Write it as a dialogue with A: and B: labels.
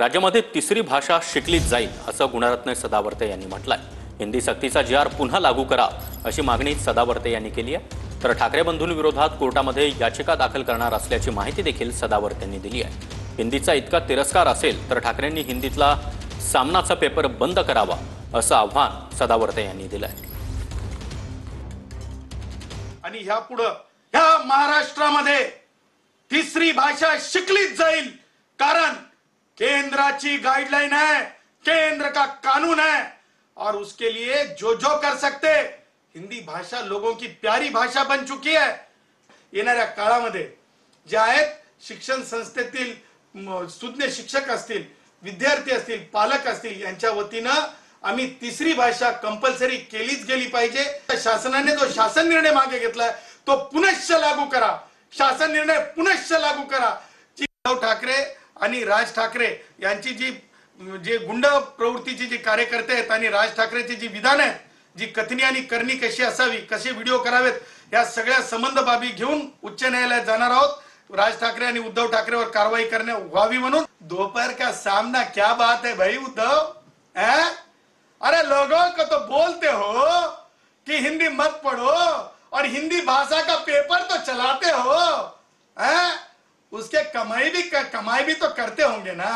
A: राज्यामध्ये तिसरी भाषा शिकलीच जाईल असं गुणरत्न सदावर्ते यांनी म्हटलंय। हिंदी सक्तीचा जी आर पुन्हा लागू करा अशी मागणी सदावर्ते यांनी केली आहे। तर ठाकरे बंधूंविरोधात कोर्टामध्ये याचिका दाखल करणार असल्याची माहिती देखील सदावर्तेंनी दिली आहे। हिंदीचा इतका तिरस्कार असेल तर ठाकरेंनी हिंदीतला सामनाचा पेपर बंद करावा असं आव्हान सदावर्ते यांनी दिलंय।
B: आणि ह्यापुढे ह्या महाराष्ट्रामध्ये तिसरी भाषा शिकलीच जाईल, कारण केंद्राची गाइडलाइन है, केंद्र का कानून है और उसके लिए जो जो कर सकते। हिंदी भाषा लोगों की प्यारी भाषा बन चुकी है। येणाऱ्या काळामध्ये जे आहेत शिक्षण संस्थेतील सुज्ञ शिक्षक असतील, विद्यार्थी असतील, पालक असतील, यांच्या वतीनं आम्ही तिसरी भाषा कंपल्सरी केलीच गेली पाहिजे। शासनाने जो शासन निर्णय मागे घेतलाय तो पुनश्च लागू करा, शासन निर्णय पुनश्च लागू करा। उद्धव ठाकरे आणि राज ठाकरे यांची जी गुंड प्रवृत्तीची जी कार्यकर्ते आहेत आणि राज ठाकरेची जी विधान आहेत, जी कथनी आणि करणी कशी असावी, कसे व्हिडिओ करावेत, या सगळ्या संबंध बाबी घेऊन उच्च न्यायालयात जाणार आहोत। राज ठाकरे आणि उद्धव ठाकरेवर कारवाई करणे व्हावी म्हणून। दोपहर का सामना क्या बात है भाई उद्धव, अरे लोगों को तो बोलते हो कि हिंदी मत पढ़ो और हिंदी भाषा का पेपर तो चलाते हो, उसके कमाई भी तो करते होंगे ना।